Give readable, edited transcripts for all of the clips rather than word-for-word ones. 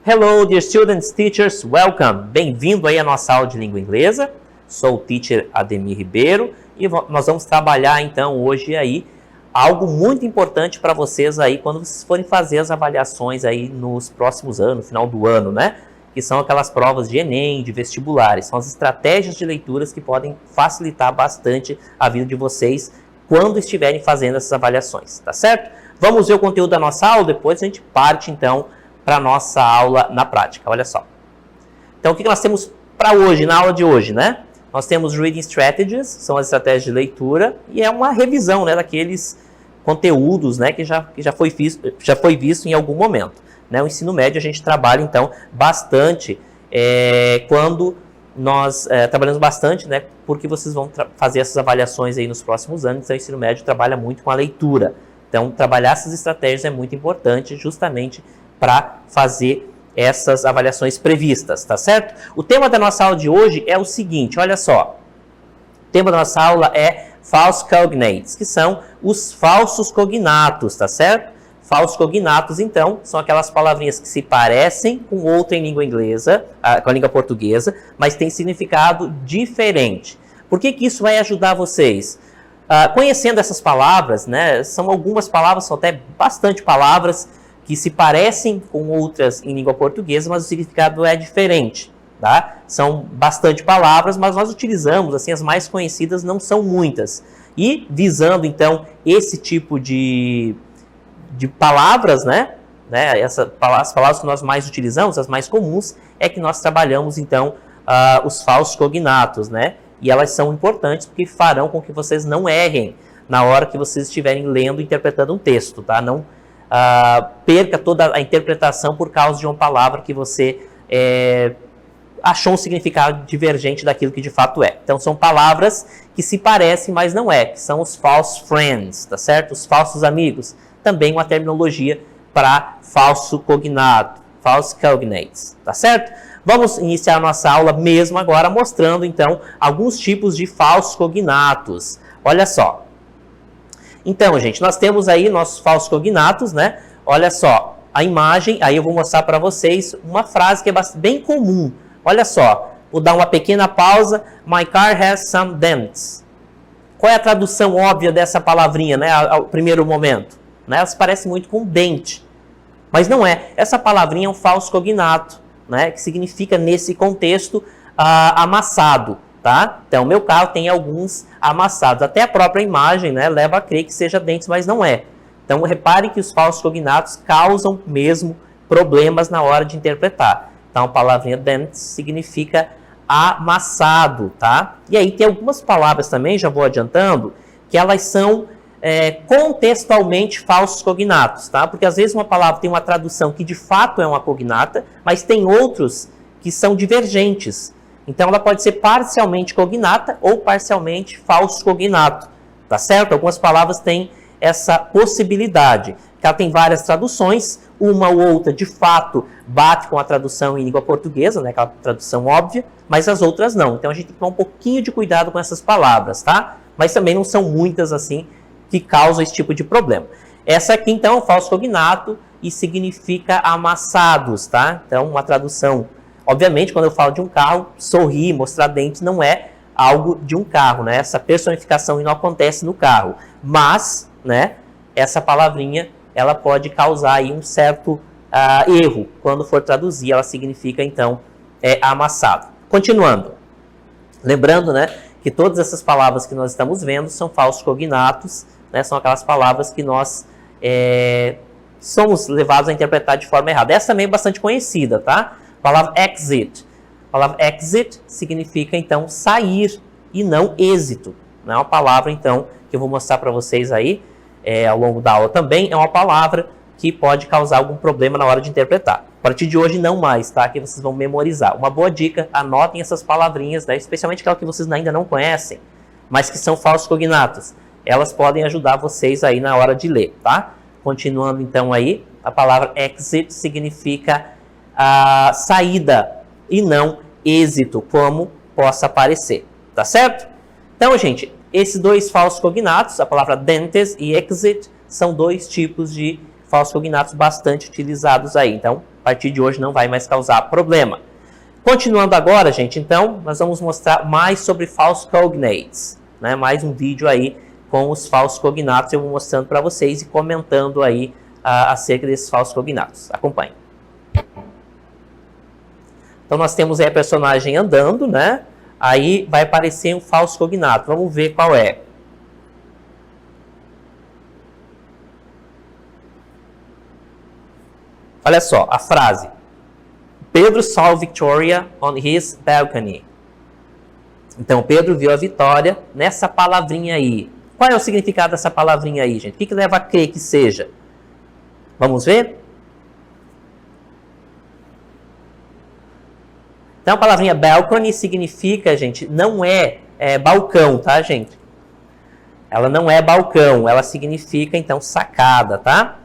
Hello, dear students, teachers, welcome! Bem-vindo aí à nossa aula de língua inglesa. Sou o teacher Ademir Ribeiro e nós vamos trabalhar então hoje aí algo muito importante para vocês aí quando vocês forem fazer as avaliações aí nos próximos anos, no final do ano, né? Que são aquelas provas de Enem, de vestibulares. São as estratégias de leituras que podem facilitar bastante a vida de vocês quando estiverem fazendo essas avaliações, tá certo? Vamos ver o conteúdo da nossa aula, depois a gente parte então para a nossa aula na prática. Olha só. Então, o que nós temos para hoje, na aula de hoje, né? Nós temos Reading Strategies, são as estratégias de leitura, e é uma revisão, né, daqueles conteúdos, né, que já foi visto em algum momento. Né? O ensino médio a gente trabalha, então, bastante quando nós trabalhamos bastante, né, porque vocês vão fazer essas avaliações aí nos próximos anos, então o ensino médio trabalha muito com a leitura. Então, trabalhar essas estratégias é muito importante, justamente para fazer essas avaliações previstas, tá certo? O tema da nossa aula de hoje é o seguinte, olha só. O tema da nossa aula é False Cognates, que são os falsos cognatos, tá certo? Falsos cognatos, então, são aquelas palavrinhas que se parecem com outra em língua inglesa, com a língua portuguesa, mas tem significado diferente. Por que isso vai ajudar vocês? Conhecendo essas palavras, né, são algumas palavras, são até bastante palavras que se parecem com outras em língua portuguesa, mas o significado é diferente, tá? São bastante palavras, mas nós utilizamos, assim, as mais conhecidas não são muitas. E visando, então, esse tipo de palavras, né? As palavras que nós mais utilizamos, as mais comuns, é que nós trabalhamos, então, os falsos cognatos, né? E elas são importantes porque farão com que vocês não errem na hora que vocês estiverem lendo e interpretando um texto, tá? Não perca toda a interpretação por causa de uma palavra que você achou um significado divergente daquilo que de fato é. Então, são palavras que se parecem, mas não é, que são os false friends, tá certo? Os falsos amigos. Também uma terminologia para falso cognato, false cognates, tá certo? Vamos iniciar nossa aula mesmo agora mostrando, então, alguns tipos de falsos cognatos. Olha só. Então, gente, nós temos aí nossos falsos cognatos, né? Olha só, a imagem, aí eu vou mostrar para vocês uma frase que é bem comum. Olha só, vou dar uma pequena pausa. My car has some dents. Qual é a tradução óbvia dessa palavrinha, né? Ao primeiro momento? Né? Ela se parece muito com dente. Mas não é. Essa palavrinha é um falso cognato, né? Que significa, nesse contexto, amassado. Tá? Então, meu carro tem alguns amassados. Até a própria imagem, né, leva a crer que seja dentes, mas não é. Então, reparem que os falsos cognatos causam mesmo problemas na hora de interpretar. Então, a palavrinha dents significa amassado, tá? E aí tem algumas palavras também, já vou adiantando, que elas são contextualmente falsos cognatos, tá? Porque às vezes uma palavra tem uma tradução que de fato é uma cognata, mas tem outros que são divergentes. Então, ela pode ser parcialmente cognata ou parcialmente falso cognato, tá certo? Algumas palavras têm essa possibilidade, que ela tem várias traduções, uma ou outra, de fato, bate com a tradução em língua portuguesa, né, aquela tradução óbvia, mas as outras não. Então, a gente tem que tomar um pouquinho de cuidado com essas palavras, tá? Mas também não são muitas, assim, que causam esse tipo de problema. Essa aqui, então, é um falso cognato e significa amassados, tá? Então, uma tradução. Obviamente, quando eu falo de um carro, sorrir, mostrar dentes não é algo de um carro, né? Essa personificação não acontece no carro. Mas, né, essa palavrinha, ela pode causar aí um certo erro. Quando for traduzir, ela significa, então, amassado. Continuando. Lembrando, né, que todas essas palavras que nós estamos vendo são falsos cognatos, né? São aquelas palavras que nós somos levados a interpretar de forma errada. Essa também é bastante conhecida, tá? A palavra exit. A palavra exit significa, então, sair e não êxito. Não é uma palavra, então, que eu vou mostrar para vocês aí ao longo da aula também. É uma palavra que pode causar algum problema na hora de interpretar. A partir de hoje, não mais, tá? Que vocês vão memorizar. Uma boa dica, anotem essas palavrinhas, né? Especialmente aquelas que vocês ainda não conhecem, mas que são falsos cognatos. Elas podem ajudar vocês aí na hora de ler, tá? Continuando, então, aí, a palavra exit significa saída e não êxito, como possa parecer, tá certo? Então, gente, esses dois falsos cognatos, a palavra dentes e exit, são dois tipos de falsos cognatos bastante utilizados aí. Então, a partir de hoje não vai mais causar problema. Continuando agora, gente, então, nós vamos mostrar mais sobre false cognates, né? Mais um vídeo aí com os falsos cognatos, eu vou mostrando para vocês e comentando aí acerca desses falsos cognatos. Acompanhe. Então, nós temos aí a personagem andando, né? Aí vai aparecer um falso cognato. Vamos ver qual é. Olha só, a frase. Pedro saw Victoria on his balcony. Então, Pedro viu a Vitória nessa palavrinha aí. Qual é o significado dessa palavrinha aí, gente? O que leva a crer que seja? Vamos ver? Então, a palavrinha balcony significa, gente, não é balcão, tá, gente? Ela não é balcão, ela significa, então, sacada, tá?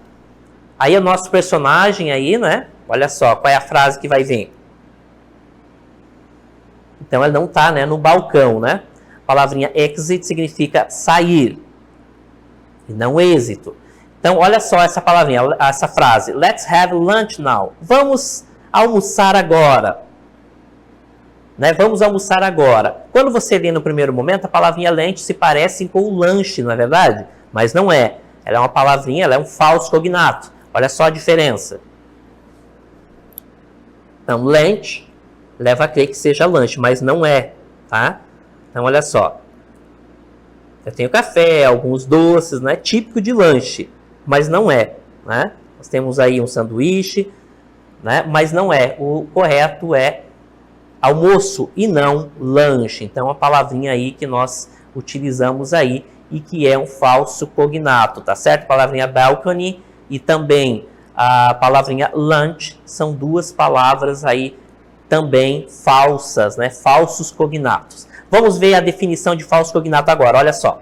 Aí o nosso personagem aí, né? Olha só, qual é a frase que vai vir? Então, ele não está, né, no balcão, né? A palavrinha exit significa sair, e não êxito. Então, olha só essa palavrinha, essa frase. Let's have lunch now. Vamos almoçar agora. Né? Vamos almoçar agora. Quando você lê no primeiro momento, a palavrinha lunch se parece com o lanche, não é verdade? Mas não é. Ela é uma palavrinha, ela é um falso cognato. Olha só a diferença. Então, lunch leva a crer que seja lanche, mas não é, tá? Então, olha só. Eu tenho café, alguns doces, né? Típico de lanche, mas não é, né? Nós temos aí um sanduíche, né? Mas não é. O correto é almoço e não lanche. Então, a palavrinha aí que nós utilizamos aí e que é um falso cognato, tá certo? A palavrinha balcony e também a palavrinha lunch são duas palavras aí também falsas, né? Falsos cognatos. Vamos ver a definição de falso cognato agora, olha só.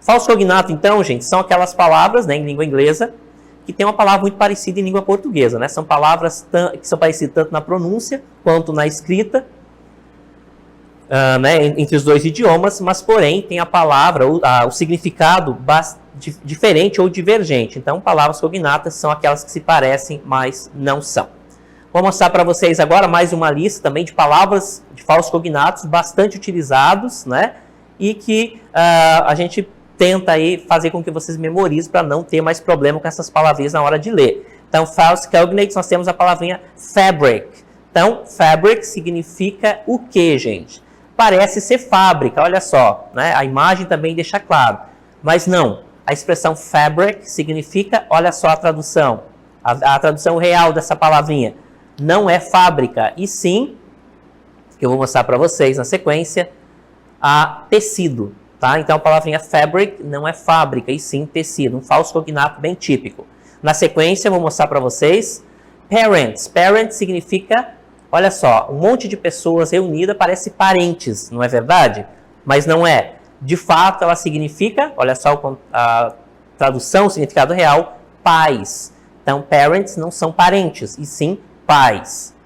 Falso cognato, então, gente, são aquelas palavras, né, em língua inglesa que tem uma palavra muito parecida em língua portuguesa, né? São palavras que são parecidas tanto na pronúncia quanto na escrita, né, entre os dois idiomas, mas porém tem a palavra, o significado diferente ou divergente. Então, palavras cognatas são aquelas que se parecem, mas não são. Vou mostrar para vocês agora mais uma lista também de palavras de falsos cognatos bastante utilizados, né? E que a gente tenta aí fazer com que vocês memorizem para não ter mais problema com essas palavrinhas na hora de ler. Então, false cognates, nós temos a palavrinha fabric. Então, fabric significa o quê, gente? Parece ser fábrica, olha só, né? A imagem também deixa claro. Mas não, a expressão fabric significa, olha só a tradução, a tradução real dessa palavrinha. Não é fábrica, e sim, que eu vou mostrar para vocês na sequência, a tecido, tá? Então a palavrinha fabric não é fábrica, e sim tecido, um falso cognato bem típico. Na sequência eu vou mostrar para vocês parents. Parents significa, olha só, um monte de pessoas reunidas, parece parentes, não é verdade? Mas não é. De fato ela significa, olha só a tradução, o significado real, pais. Então parents não são parentes, e sim pais.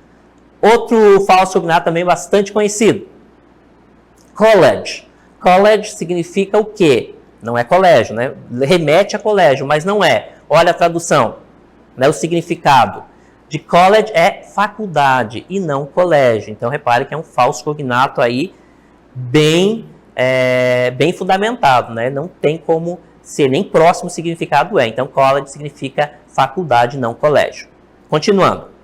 Outro falso cognato também bastante conhecido. College. College significa o quê? Não é colégio, né? Remete a colégio, mas não é. Olha a tradução, né? O significado de college é faculdade e não colégio. Então repare que é um falso cognato aí bem fundamentado, né? Não tem como ser nem próximo o significado é. Então college significa faculdade, não colégio. Continuando.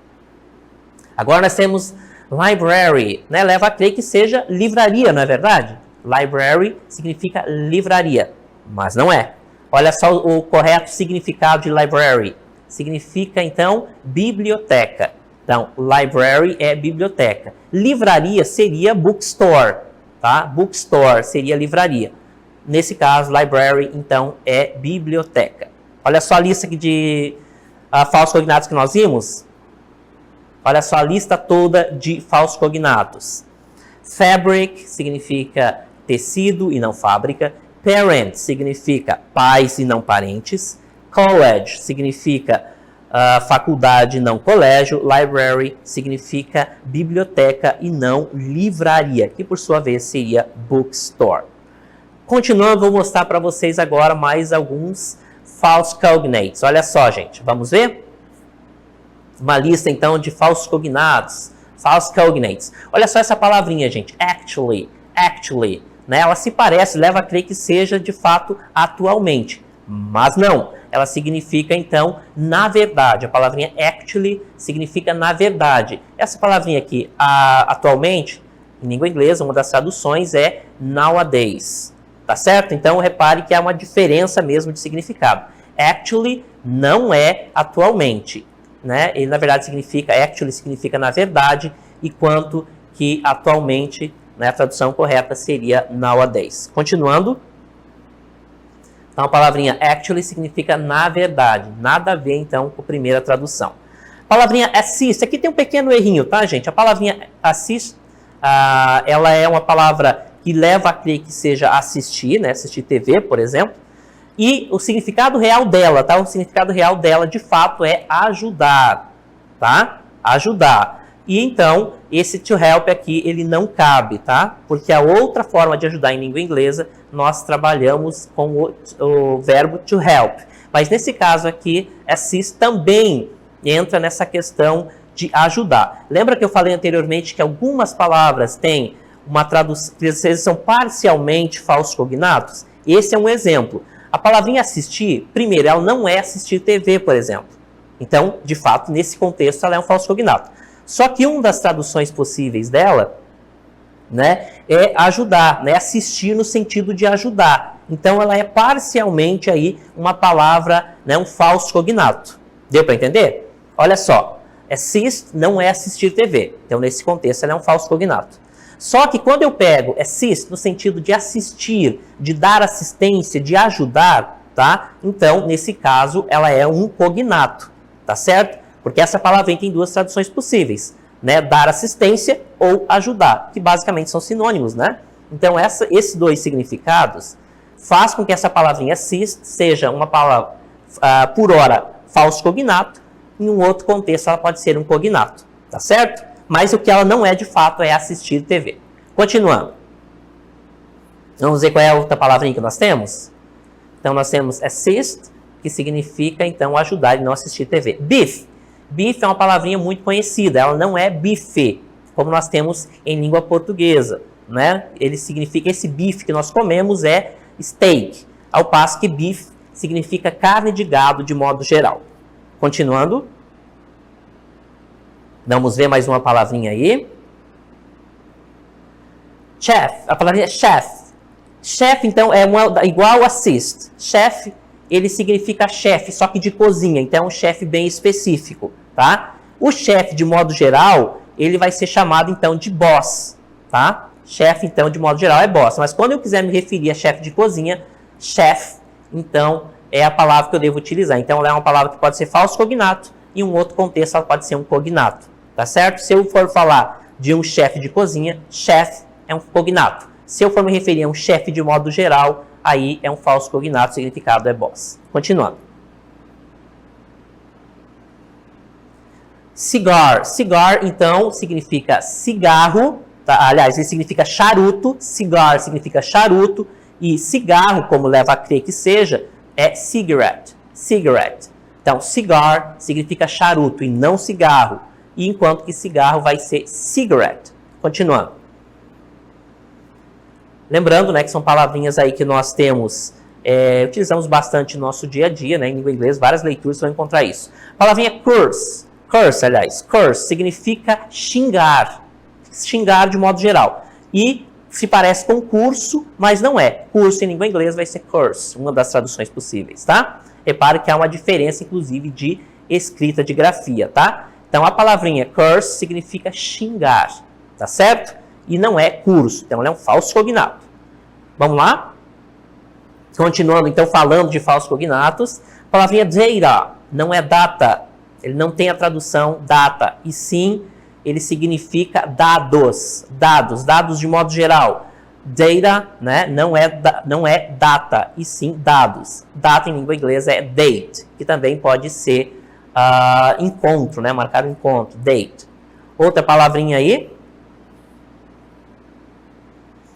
Agora nós temos library, né? Leva a crer que seja livraria, não é verdade? Library significa livraria, mas não é. Olha só o correto significado de library. Significa, então, biblioteca. Então, library é biblioteca. Livraria seria bookstore, tá? Bookstore seria livraria. Nesse caso, library, então, é biblioteca. Olha só a lista aqui de falsos cognatos que nós vimos. Olha só a lista toda de falsos cognatos. Fabric significa tecido e não fábrica. Parent significa pais e não parentes. College significa faculdade e não colégio. Library significa biblioteca e não livraria, que por sua vez seria bookstore. Continuando, vou mostrar para vocês agora mais alguns false cognates. Olha só, gente, vamos ver? Uma lista, então, de falsos cognatos. False cognates. Olha só essa palavrinha, gente. Actually. Né? Ela se parece, leva a crer que seja, de fato, atualmente. Mas não. Ela significa, então, na verdade. A palavrinha actually significa na verdade. Essa palavrinha aqui, atualmente, em língua inglesa, uma das traduções é nowadays. Tá certo? Então, repare que há uma diferença mesmo de significado. Actually não é atualmente. Né? Ele, na verdade, actually significa na verdade, enquanto que atualmente, né, a tradução correta seria nowadays. Continuando. Então, a palavrinha actually significa na verdade. Nada a ver, então, com a primeira tradução. A palavrinha assist. Aqui tem um pequeno errinho, tá, gente? A palavrinha assist, ela é uma palavra que leva a crer que seja assistir, né? Assistir TV, por exemplo. E o significado real dela, tá? O significado real dela, de fato, é ajudar, tá? Ajudar. E então, esse to help aqui, ele não cabe, tá? Porque a outra forma de ajudar em língua inglesa, nós trabalhamos com o verbo to help. Mas nesse caso aqui, assist também entra nessa questão de ajudar. Lembra que eu falei anteriormente que algumas palavras têm uma tradução, que eles são parcialmente falsos cognatos? Esse é um exemplo. A palavrinha assistir, primeiro, ela não é assistir TV, por exemplo. Então, de fato, nesse contexto, ela é um falso cognato. Só que uma das traduções possíveis dela, né, é ajudar, né, assistir no sentido de ajudar. Então, ela é parcialmente aí uma palavra, né, um falso cognato. Deu para entender? Olha só, assist não é assistir TV. Então, nesse contexto, ela é um falso cognato. Só que quando eu pego assist no sentido de assistir, de dar assistência, de ajudar, tá? Então, nesse caso, ela é um cognato, tá certo? Porque essa palavra tem duas traduções possíveis, né? Dar assistência ou ajudar, que basicamente são sinônimos, né? Então, esses dois significados faz com que essa palavrinha assist seja uma palavra, por hora, falso cognato, em um outro contexto ela pode ser um cognato, tá certo? Mas o que ela não é, de fato, é assistir TV. Continuando. Vamos ver qual é a outra palavrinha que nós temos? Então, nós temos assist, que significa, então, ajudar e não assistir TV. Beef. Beef é uma palavrinha muito conhecida. Ela não é buffet, como nós temos em língua portuguesa, né? Ele significa, esse beef que nós comemos é steak. Ao passo que beef significa carne de gado de modo geral. Continuando. Vamos ver mais uma palavrinha aí. Chef. A palavrinha chef. Chef, então, é igual assist. Chef, ele significa chefe, só que de cozinha. Então, é um chefe bem específico, tá? O chefe, de modo geral, ele vai ser chamado, então, de boss, tá? Chefe, então, de modo geral, é boss. Mas quando eu quiser me referir a chefe de cozinha, chef, então, é a palavra que eu devo utilizar. Então, ela é uma palavra que pode ser falso cognato. Em um outro contexto, ela pode ser um cognato. Tá certo? Se eu for falar de um chefe de cozinha, chef é um cognato. Se eu for me referir a um chefe de modo geral, aí é um falso cognato, o significado é boss. Continuando. Cigar. Cigar, então, significa cigarro. Tá? Aliás, ele significa charuto. Cigar significa charuto. E cigarro, como leva a crer que seja, é cigarette. Cigarette. Então, cigar significa charuto e não cigarro. E enquanto que cigarro vai ser cigarette. Continuando. Lembrando, né, que são palavrinhas aí que nós temos, utilizamos bastante no nosso dia a dia, né, em língua inglesa, várias leituras vão encontrar isso. Palavrinha curse. Curse, aliás. Curse significa xingar. Xingar de modo geral. E se parece com curso, mas não é. Curso em língua inglesa vai ser curse, uma das traduções possíveis, tá? Repare que há uma diferença, inclusive, de escrita de grafia, tá? Então, a palavrinha curse significa xingar, tá certo? E não é curso, então ela é um falso cognato. Vamos lá? Continuando, então, falando de falsos cognatos. A palavrinha data não é data, ele não tem a tradução data, e sim, ele significa dados, dados de modo geral. Data, né, não é data, e sim dados. Data em língua inglesa é date, que também pode ser encontro, né? Marcar um encontro, date. Outra palavrinha aí.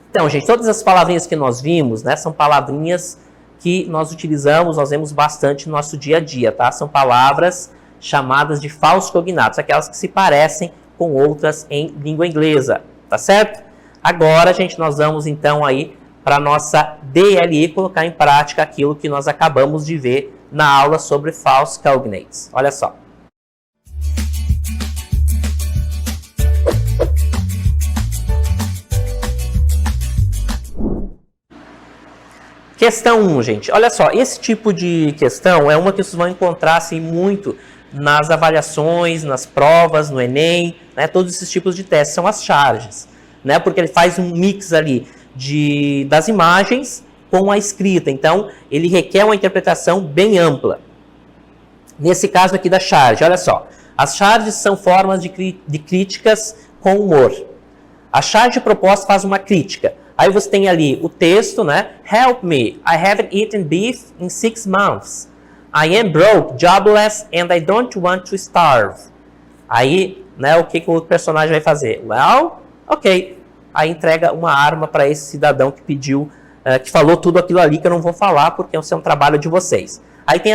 Então, gente, todas as palavrinhas que nós vimos, né, são palavrinhas que nós utilizamos, nós vemos bastante no nosso dia a dia, tá? São palavras chamadas de falsos cognatos, aquelas que se parecem com outras em língua inglesa, tá certo? Agora, gente, nós vamos então aí para a nossa DLE colocar em prática aquilo que nós acabamos de ver na aula sobre false cognates. Olha só. Questão 1, gente. Olha só, esse tipo de questão é uma que vocês vão encontrar assim, muito nas avaliações, nas provas, no Enem, né? Todos esses tipos de testes são as charges, né? Porque ele faz um mix ali das imagens com a escrita. Então, ele requer uma interpretação bem ampla. Nesse caso aqui da charge, olha só. As charges são formas de críticas com humor. A charge proposta faz uma crítica. Aí você tem ali o texto, né? Help me, I haven't eaten beef in 6 months. I am broke, jobless, and I don't want to starve. Aí, né, o que o personagem vai fazer? Well, ok. Aí entrega uma arma para esse cidadão que pediu, que falou tudo aquilo ali que eu não vou falar porque é um trabalho de vocês. Aí tem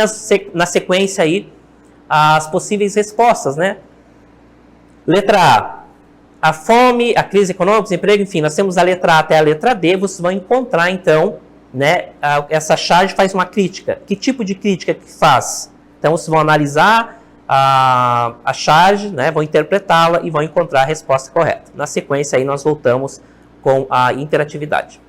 na sequência aí as possíveis respostas, né? Letra A fome, a crise econômica, desemprego, enfim, nós temos a letra A até a letra D, vocês vão encontrar, então, né, essa charge faz uma crítica. Que tipo de crítica que faz? Então, vocês vão analisar a charge, né, vão interpretá-la e vão encontrar a resposta correta. Na sequência, aí, nós voltamos com a interatividade.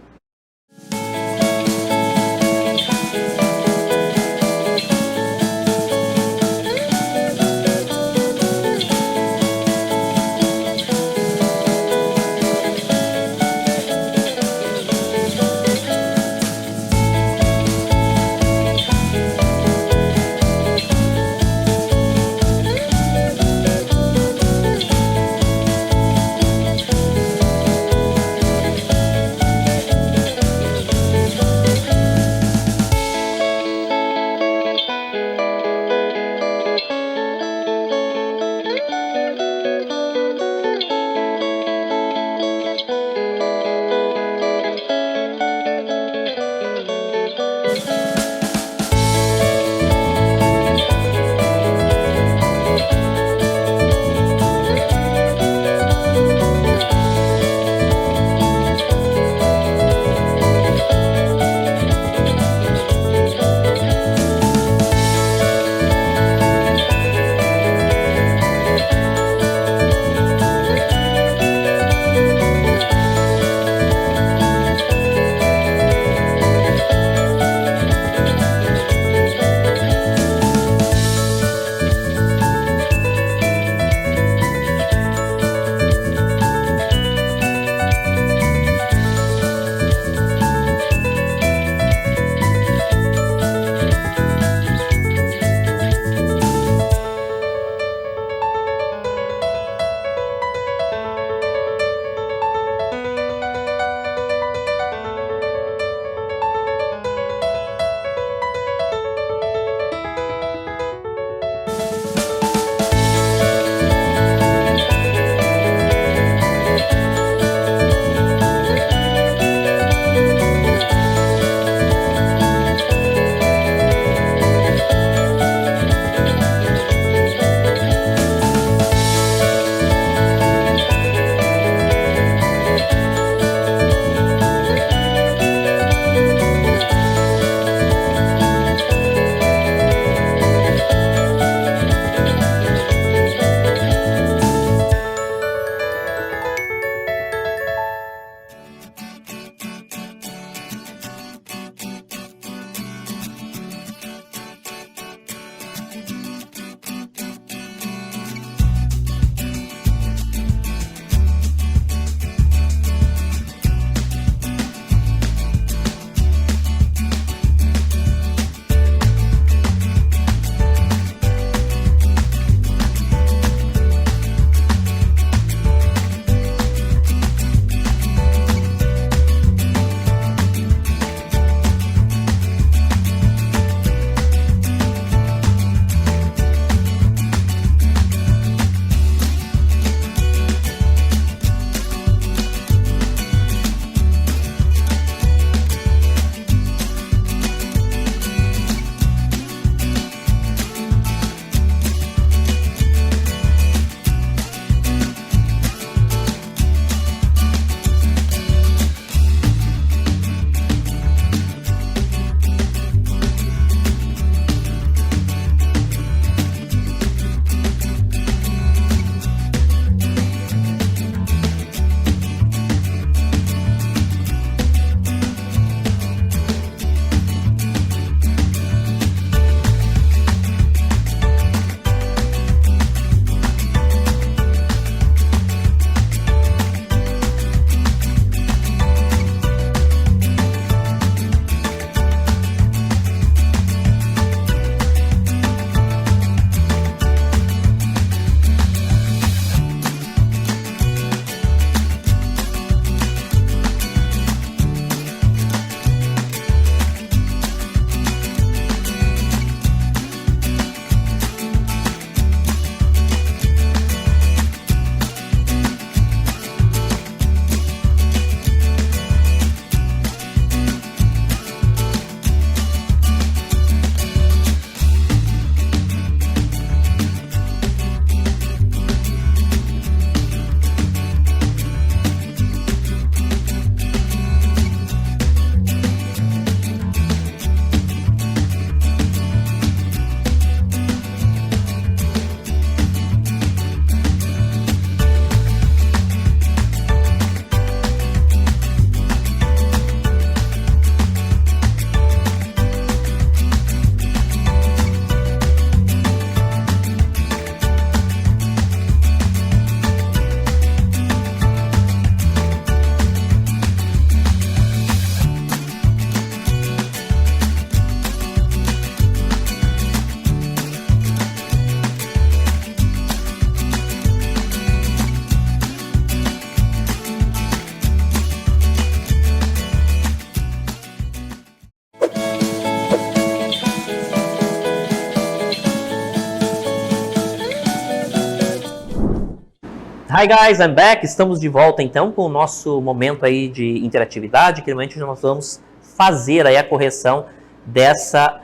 Hi guys, I'm back. Estamos de volta então com o nosso momento aí de interatividade, que realmente nós vamos fazer aí a correção dessa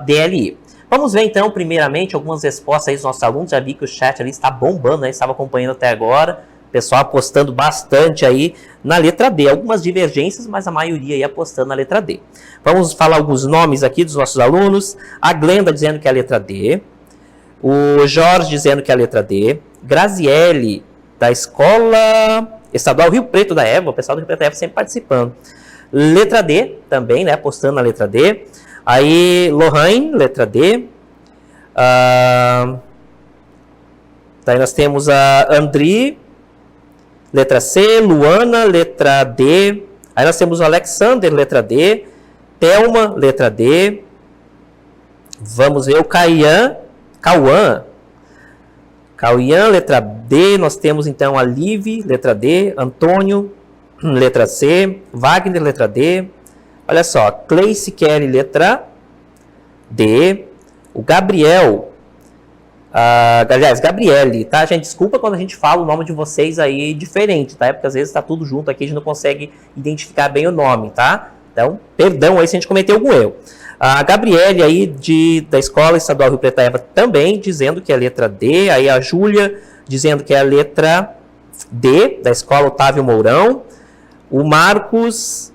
DLI. Vamos ver então primeiramente algumas respostas aí dos nossos alunos. Já vi que o chat ali está bombando, né? Estava acompanhando até agora. O pessoal apostando bastante aí na letra D. Algumas divergências, mas a maioria aí apostando na letra D. Vamos falar alguns nomes aqui dos nossos alunos. A Glenda dizendo que é a letra D. O Jorge dizendo que é a letra D. Graziele, da Escola Estadual Rio Preto da Eva. O pessoal do Rio Preto da Eva sempre participando. Letra D também, né? Apostando na letra D. Aí, Lohane, letra D. Daí nós temos a Andri, letra C. Luana, letra D. Aí nós temos o Alexander, letra D. Thelma, letra D. Vamos ver o Cauã, letra D. Nós temos então a Liv, letra D. Antônio, letra C. Wagner, letra D. Olha só, Cleice Kelly, letra D. O Gabriel, aliás, Gabriele, tá, gente? Desculpa quando a gente fala o nome de vocês aí diferente, tá? É porque às vezes tá tudo junto aqui, a gente não consegue identificar bem o nome, tá? Então, perdão aí se a gente cometeu algum erro. A Gabriele aí da Escola Estadual Rio Preto da Eva também dizendo que é a letra D. Aí a Júlia dizendo que é a letra D, da Escola Otávio Mourão. O Marcos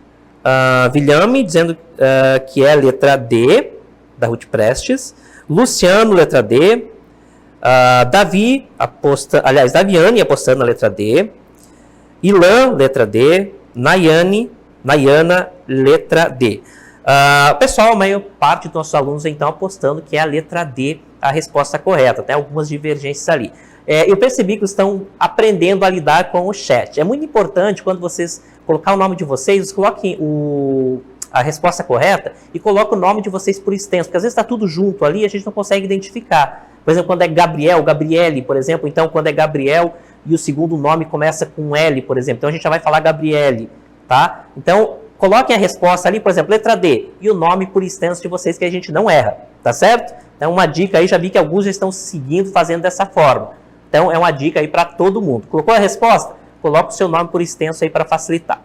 Vilhame dizendo que é a letra D, da Ruth Prestes. Luciano, letra D. Daviane apostando na letra D. Ilan, letra D. Nayana, letra D. Pessoal, a maior parte dos nossos alunos então apostando que é a letra D a resposta correta. Tem algumas divergências ali. Eu percebi que estão aprendendo a lidar com o chat. É muito importante quando vocês colocar o nome de vocês, coloquem a resposta correta e coloquem o nome de vocês por extenso, porque às vezes está tudo junto ali e a gente não consegue identificar. Por exemplo, quando é Gabriel, Gabriele, por exemplo, então quando é Gabriel e o segundo nome começa com L, por exemplo, então a gente já vai falar Gabriele, tá? Então, coloquem a resposta ali, por exemplo, letra D, e o nome por extenso de vocês que a gente não erra, tá certo? Então, uma dica aí, já vi que alguns já estão seguindo, fazendo dessa forma. Então, é uma dica aí para todo mundo. Colocou a resposta? Coloque o seu nome por extenso aí para facilitar.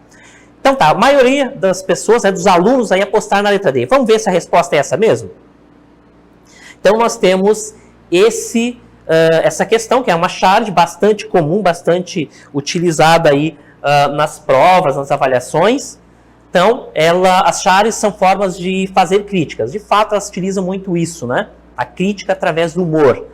Então tá, a maioria das pessoas, dos alunos aí apostaram na letra D. Vamos ver se a resposta é essa mesmo? Então nós temos essa questão, que é uma charge bastante comum, bastante utilizada aí nas provas, nas avaliações. Então, as charges são formas de fazer críticas. De fato, elas utilizam muito isso, né? A crítica através do humor.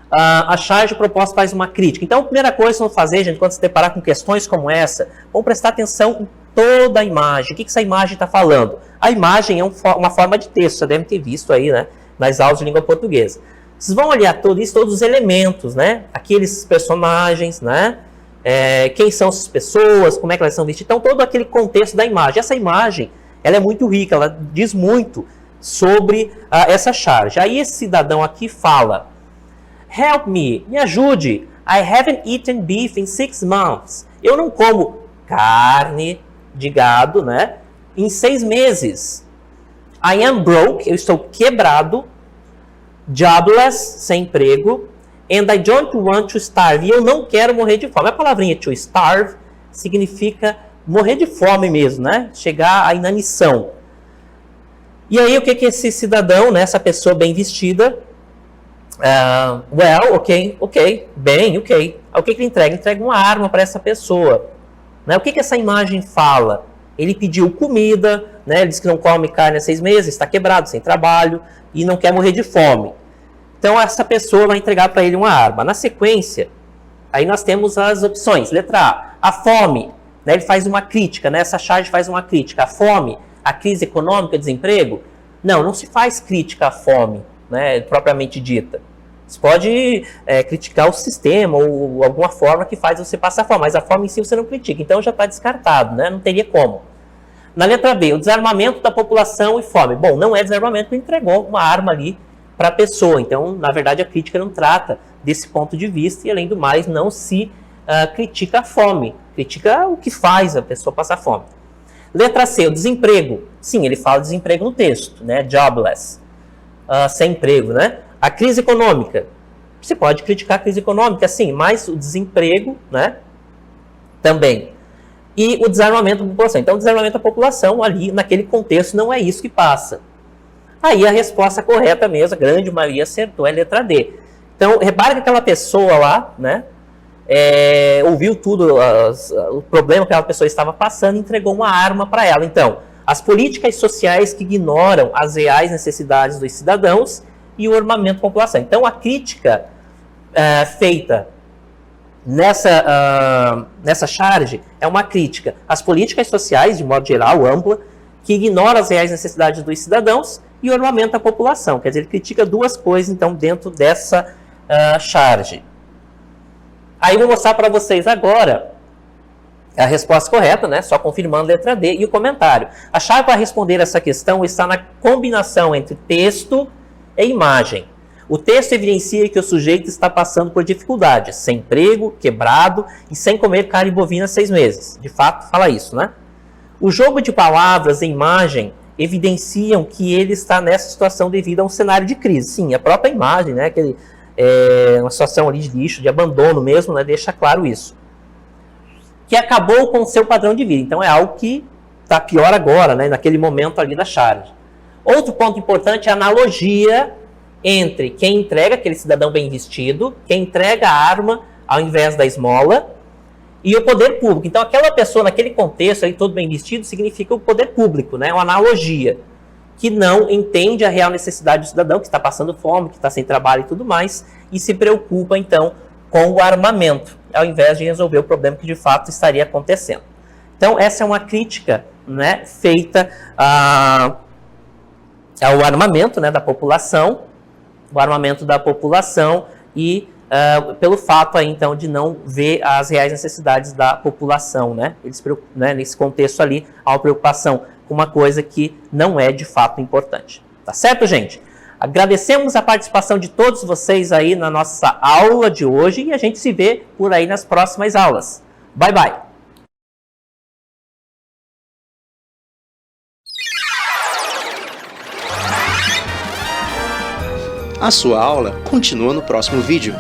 A charge proposta faz uma crítica. Então, a primeira coisa que vamos fazer, gente, quando se deparar com questões como essa, vamos prestar atenção em toda a imagem. O que essa imagem está falando? A imagem é uma forma de texto, você deve ter visto aí, né, nas aulas de língua portuguesa. Vocês vão olhar todos os elementos, né, aqueles personagens, né, quem são essas pessoas, como é que elas são vestidas, então todo aquele contexto da imagem. Essa imagem, ela é muito rica, ela diz muito sobre essa charge. Aí esse cidadão aqui fala: Help me ajude. I haven't eaten beef in 6 months. Eu não como carne de gado, né, em 6 meses. I am broke. Eu estou quebrado. Jobless, sem emprego. And I don't want to starve. E eu não quero morrer de fome. A palavrinha to starve significa morrer de fome mesmo, né? Chegar à inanição. E aí, o que esse cidadão, né, essa pessoa bem vestida, ok. O que ele entrega? Ele entrega uma arma para essa pessoa. Né? O que essa imagem fala? Ele pediu comida, né? Ele disse que não come carne há 6 meses, está quebrado, sem trabalho e não quer morrer de fome. Então, essa pessoa vai entregar para ele uma arma. Na sequência, aí nós temos as opções. Letra A fome. Né? Ele faz uma crítica, né? Essa charge faz uma crítica. A fome, a crise econômica, desemprego. Não se faz crítica à fome, né, propriamente dita. Você pode criticar o sistema ou alguma forma que faz você passar fome, mas a fome em si você não critica. Então já está descartado, né? Não teria como. Na letra B, o desarmamento da população e fome. Bom, não é desarmamento, porque entregou uma arma ali para a pessoa. Então, na verdade, a crítica não trata desse ponto de vista e, além do mais, não se critica a fome. Critica o que faz a pessoa passar fome. Letra C, o desemprego. Sim, ele fala desemprego no texto, né? Jobless. Sem emprego, né? A crise econômica. Você pode criticar a crise econômica, sim, mas o desemprego, né, também. E o desarmamento da população. Então, o desarmamento da população ali, naquele contexto, não é isso que passa. Aí a resposta correta mesmo, a grande maioria acertou, é a letra D. Então, repare que aquela pessoa lá, né, ouviu tudo, o problema que aquela pessoa estava passando, e entregou uma arma para ela. Então, as políticas sociais que ignoram as reais necessidades dos cidadãos e o armamento da população. Então, a crítica feita nessa charge é uma crítica às políticas sociais, de modo geral, ampla, que ignora as reais necessidades dos cidadãos e o armamento da população. Quer dizer, ele critica duas coisas, então, dentro dessa charge. Aí eu vou mostrar para vocês agora a resposta correta, né? Só confirmando a letra D e o comentário. A chave para responder essa questão está na combinação entre texto e imagem. O texto evidencia que o sujeito está passando por dificuldades, sem emprego, quebrado e sem comer carne bovina há 6 meses. De fato, fala isso, né? O jogo de palavras e imagem evidenciam que ele está nessa situação devido a um cenário de crise. Sim, a própria imagem, né? Uma situação ali de lixo, de abandono mesmo, né? Deixa claro isso. Que acabou com o seu padrão de vida. Então é algo que está pior agora, né? Naquele momento ali da charge. Outro ponto importante é a analogia entre quem entrega, aquele cidadão bem vestido, quem entrega a arma ao invés da esmola, e o poder público. Então, aquela pessoa, naquele contexto, aí, todo bem vestido, significa o poder público, né? Uma analogia, que não entende a real necessidade do cidadão, que está passando fome, que está sem trabalho e tudo mais, e se preocupa, então, com o armamento, ao invés de resolver o problema que, de fato, estaria acontecendo. Então, essa é uma crítica, né, feita ao armamento, né, da população, e pelo fato aí, então, de não ver as reais necessidades da população, né? Nesse contexto ali, há uma preocupação com uma coisa que não é de fato importante. Tá certo, gente? Agradecemos a participação de todos vocês aí na nossa aula de hoje e a gente se vê por aí nas próximas aulas. Bye, bye! A sua aula continua no próximo vídeo.